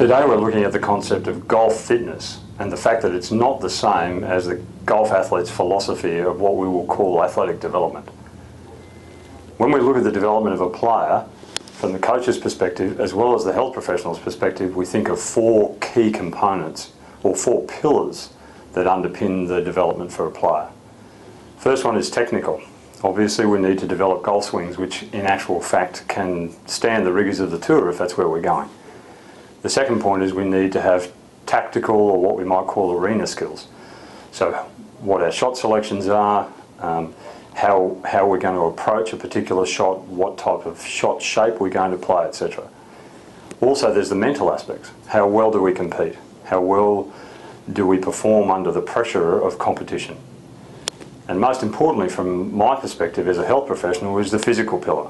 Today we're looking at the concept of golf fitness and the fact that it's not the same as the golf athlete's philosophy of what we will call athletic development. When we look at the development of a player, from the coach's perspective as well as the health professional's perspective, we think of four key components or four pillars that underpin the development for a player. First one is technical. Obviously we need to develop golf swings which in actual fact can stand the rigours of the tour if that's where we're going. The second point is we need to have tactical, or what we might call arena skills. So what our shot selections are, how we're going to approach a particular shot, what type of shot shape we're going to play, etc. Also there's the mental aspects. How well do we compete? How well do we perform under the pressure of competition? And most importantly from my perspective as a health professional is the physical pillar.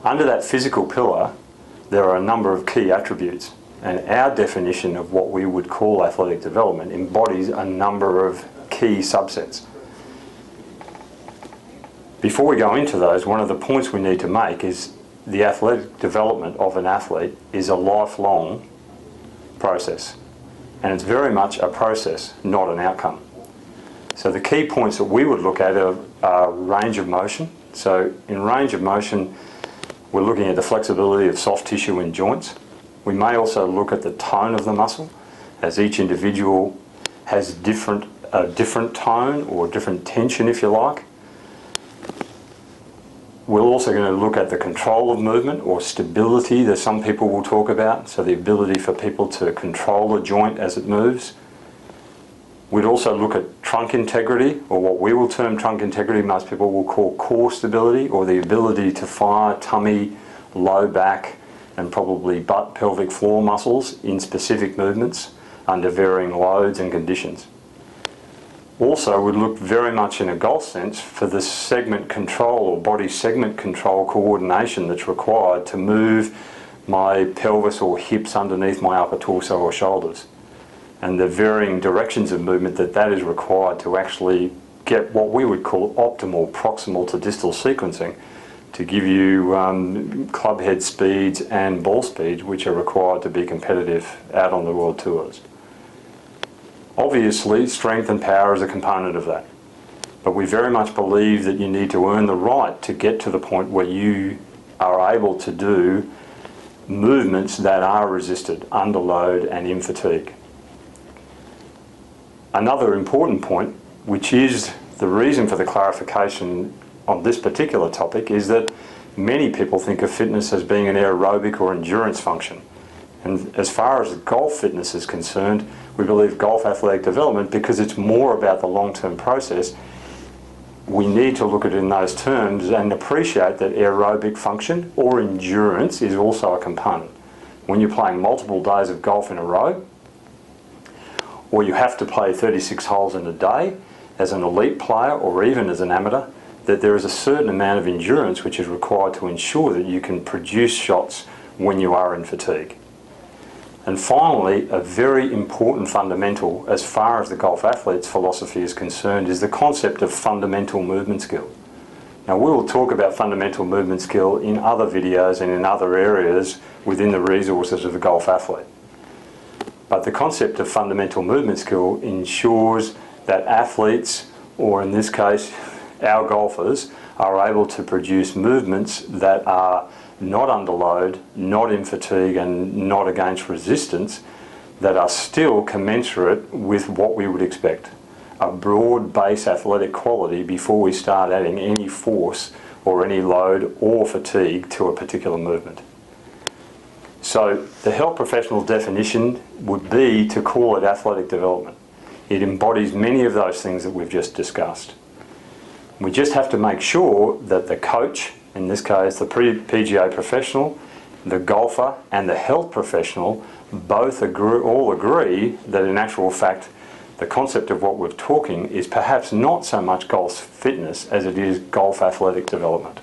Under that physical pillar there are a number of key attributes, and our definition of what we would call athletic development embodies a number of key subsets. Before we go into those, one of the points we need to make is the athletic development of an athlete is a lifelong process, and it's very much a process, not an outcome. So the key points that we would look at are range of motion. So in range of motion we're looking at the flexibility of soft tissue and joints. We may also look at the tone of the muscle, as each individual has a different tone or different tension if you like. We're also going to look at the control of movement or stability that some people will talk about, so the ability for people to control a joint as it moves. We'd also look at trunk integrity, or what we will term trunk integrity, most people will call core stability, or the ability to fire tummy, low back and probably butt pelvic floor muscles in specific movements under varying loads and conditions. Also we'd look very much in a golf sense for the segment control or body segment control coordination that's required to move my pelvis or hips underneath my upper torso or shoulders, and the varying directions of movement that is required to actually get what we would call optimal proximal to distal sequencing to give you club head speeds and ball speeds which are required to be competitive out on the world tours. Obviously strength and power is a component of that, but we very much believe that you need to earn the right to get to the point where you are able to do movements that are resisted under load and in fatigue. Another important point, which is the reason for the clarification on this particular topic, is that many people think of fitness as being an aerobic or endurance function. And as far as golf fitness is concerned, we believe golf athletic development, because it's more about the long-term process, we need to look at it in those terms and appreciate that aerobic function or endurance is also a component. When you're playing multiple days of golf in a row, or you have to play 36 holes in a day as an elite player or even as an amateur, that there is a certain amount of endurance which is required to ensure that you can produce shots when you are in fatigue. And finally, a very important fundamental as far as the golf athlete's philosophy is concerned is the concept of fundamental movement skill. Now we will talk about fundamental movement skill in other videos and in other areas within the resources of the golf athlete. But the concept of fundamental movement skill ensures that athletes, or in this case our golfers, are able to produce movements that are not under load, not in fatigue and not against resistance, that are still commensurate with what we would expect. A broad base athletic quality before we start adding any force or any load or fatigue to a particular movement. So the health professional definition would be to call it athletic development. It embodies many of those things that we've just discussed. We just have to make sure that the coach, in this case the PGA professional, the golfer and the health professional all agree that in actual fact the concept of what we're talking is perhaps not so much golf fitness as it is golf athletic development.